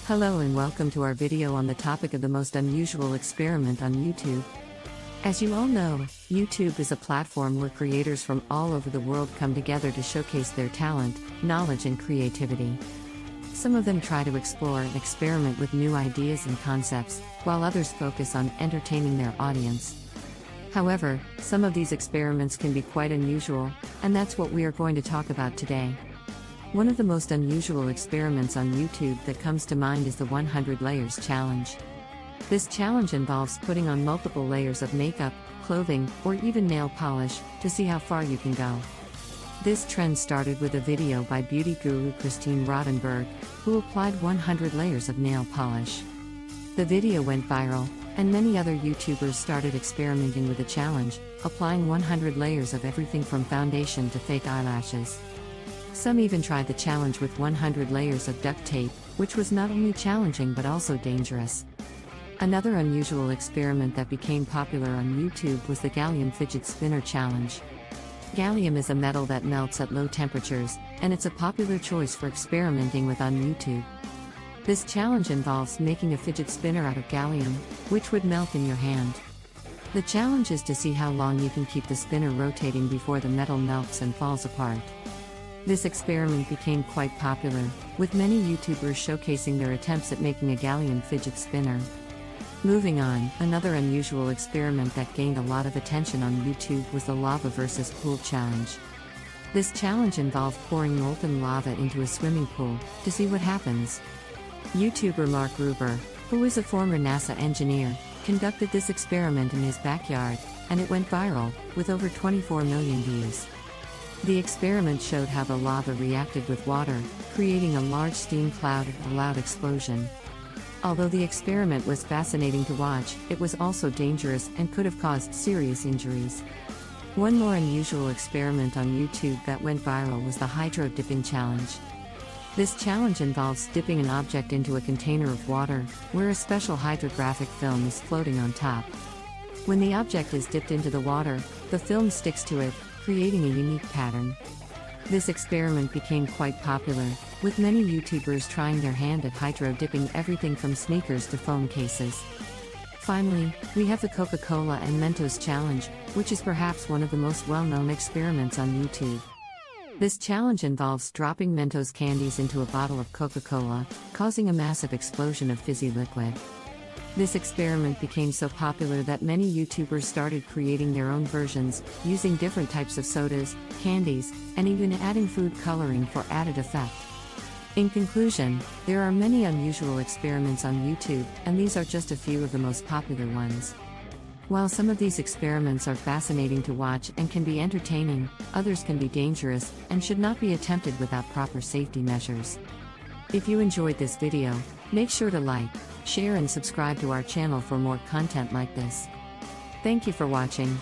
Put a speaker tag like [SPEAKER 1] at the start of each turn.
[SPEAKER 1] Hello and welcome to our video on the topic of the most unusual experiment on YouTube. As you all know, YouTube is a platform where creators from all over the world come together to showcase their talent, knowledge and creativity. Some of them try to explore and experiment with new ideas and concepts, while others focus on entertaining their audience. However, some of these experiments can be quite unusual, and that's what we are going to talk about today. One of the most unusual experiments on YouTube that comes to mind is the 100 Layers Challenge. This challenge involves putting on multiple layers of makeup, clothing, or even nail polish, to see how far you can go. This trend started with a video by beauty guru Christine Rodenberg, who applied 100 layers of nail polish. The video went viral, and many other YouTubers started experimenting with the challenge, applying 100 layers of everything from foundation to fake eyelashes. Some even tried the challenge with 100 layers of duct tape, which was not only challenging but also dangerous. Another unusual experiment that became popular on YouTube was the gallium fidget spinner challenge. Gallium is a metal that melts at low temperatures, and it's a popular choice for experimenting with on YouTube. This challenge involves making a fidget spinner out of gallium, which would melt in your hand. The challenge is to see how long you can keep the spinner rotating before the metal melts and falls apart. This experiment became quite popular, with many YouTubers showcasing their attempts at making a gallium fidget spinner. Moving on, another unusual experiment that gained a lot of attention on YouTube was the lava versus pool challenge. This challenge involved pouring molten lava into a swimming pool, to see what happens. YouTuber Mark Ruber, who is a former NASA engineer, conducted this experiment in his backyard, and it went viral, with over 24 million views. The experiment showed how the lava reacted with water, creating a large steam cloud and a loud explosion. Although the experiment was fascinating to watch, it was also dangerous and could have caused serious injuries. One more unusual experiment on YouTube that went viral was the hydro dipping challenge. This challenge involves dipping an object into a container of water, where a special hydrographic film is floating on top. When the object is dipped into the water, the film sticks to it, creating a unique pattern. This experiment became quite popular, with many YouTubers trying their hand at hydro dipping everything from sneakers to phone cases. Finally, we have the Coca-Cola and Mentos challenge, which is perhaps one of the most well-known experiments on YouTube. This challenge involves dropping Mentos candies into a bottle of Coca-Cola, causing a massive explosion of fizzy liquid. This experiment became so popular that many YouTubers started creating their own versions, using different types of sodas, candies, and even adding food coloring for added effect. In conclusion, there are many unusual experiments on YouTube, and these are just a few of the most popular ones. While some of these experiments are fascinating to watch and can be entertaining, others can be dangerous and should not be attempted without proper safety measures. If you enjoyed this video, make sure to like, share and subscribe to our channel for more content like this. Thank you for watching.